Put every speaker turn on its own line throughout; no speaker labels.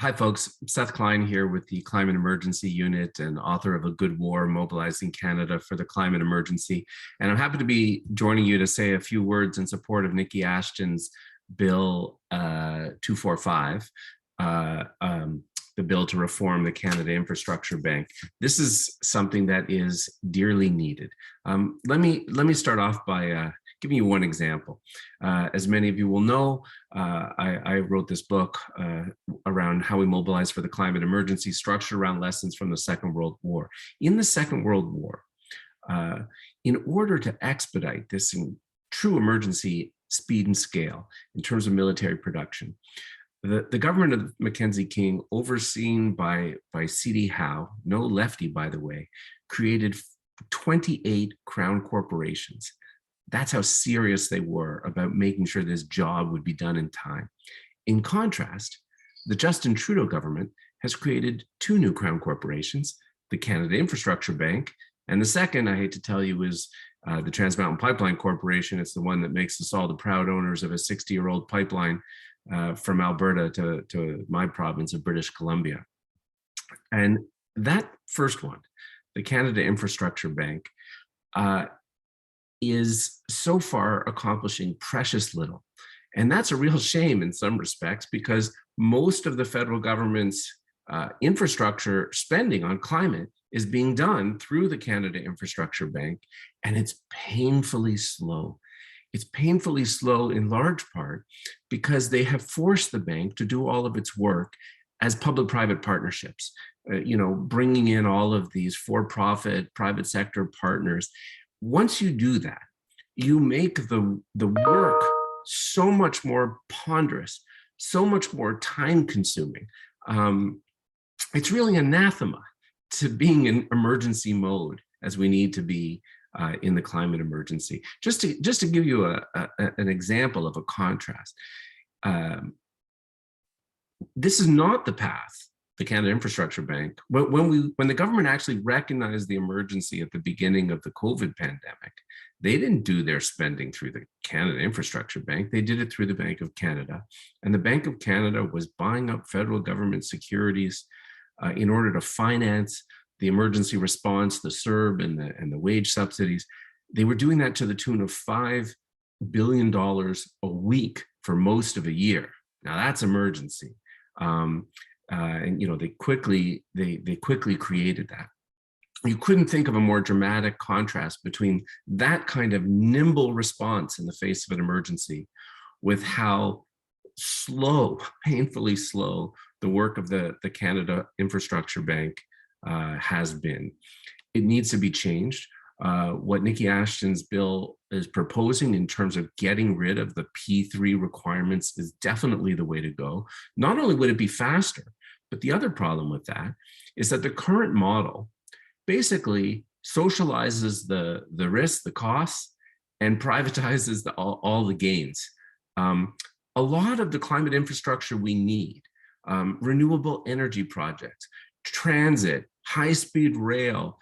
Hi, folks. Seth Klein here with the Climate Emergency Unit and author of A Good War, Mobilizing Canada for the Climate Emergency. And I'm happy to be joining you to say a few words in support of Nikki Ashton's Bill 245, the bill to reform the Canada Infrastructure Bank. This is something that is dearly needed. Let me start off by giving you one example. As many of you will know, I wrote this book around how we mobilize for the climate emergency, structured around lessons from the Second World War. In the Second World War, in order to expedite this true emergency speed and scale in terms of military production, the government of Mackenzie King, overseen by C.D. Howe, no lefty by the way, created 28 crown corporations. That's how serious they were about making sure this job would be done in time. In contrast, the Justin Trudeau government has created two new crown corporations, the Canada Infrastructure Bank, and the second, I hate to tell you, is the Trans Mountain Pipeline Corporation. It's the one that makes us all the proud owners of a 60-year-old pipeline from Alberta to my province of British Columbia. And that first one, the Canada Infrastructure Bank, is so far accomplishing precious little. And that's a real shame in some respects, because most of the federal government's infrastructure spending on climate is being done through the Canada Infrastructure Bank, and it's painfully slow. It's painfully slow in large part because they have forced the bank to do all of its work as public-private partnerships, bringing in all of these for-profit private sector partners. Once you do that, you make the work so much more ponderous, so much more time-consuming. It's really anathema to being in emergency mode as we need to be in the climate emergency. Just to give you an example of a contrast, this is not the path the Canada Infrastructure Bank, when the government actually recognized the emergency at the beginning of the COVID pandemic, they didn't do their spending through the Canada Infrastructure Bank, they did it through the Bank of Canada. And the Bank of Canada was buying up federal government securities in order to finance the emergency response, the CERB and the wage subsidies. They were doing that to the tune of $5 billion a week for most of a year. Now that's emergency. And they quickly created that. You couldn't think of a more dramatic contrast between that kind of nimble response in the face of an emergency with how slow, painfully slow, the work of the Canada Infrastructure Bank has been. It needs to be changed. What Nikki Ashton's bill is proposing in terms of getting rid of the P3 requirements is definitely the way to go. Not only would it be faster, but the other problem with that is that the current model basically socializes the risks, the costs, and privatizes all the gains. A lot of the climate infrastructure we need, renewable energy projects, transit, high-speed rail,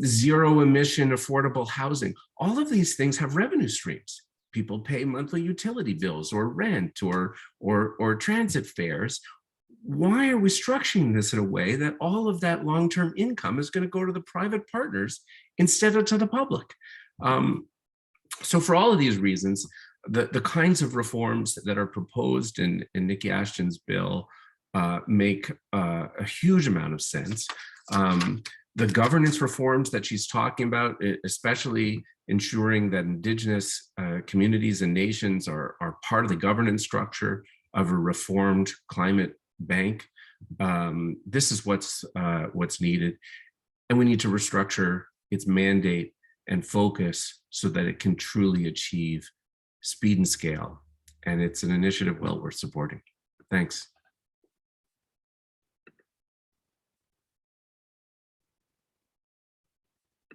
zero emission affordable housing, all of these things have revenue streams. People pay monthly utility bills or rent or transit fares. Why are we structuring this in a way that all of that long-term income is going to go to the private partners instead of to the public? So for all of these reasons, the kinds of reforms that are proposed in Nikki Ashton's bill make a huge amount of sense. The governance reforms that she's talking about, especially ensuring that Indigenous communities and nations are part of the governance structure of a reformed climate bank. This is what's needed, and we need to restructure its mandate and focus so that it can truly achieve speed and scale. And it's an initiative well worth supporting. Thanks.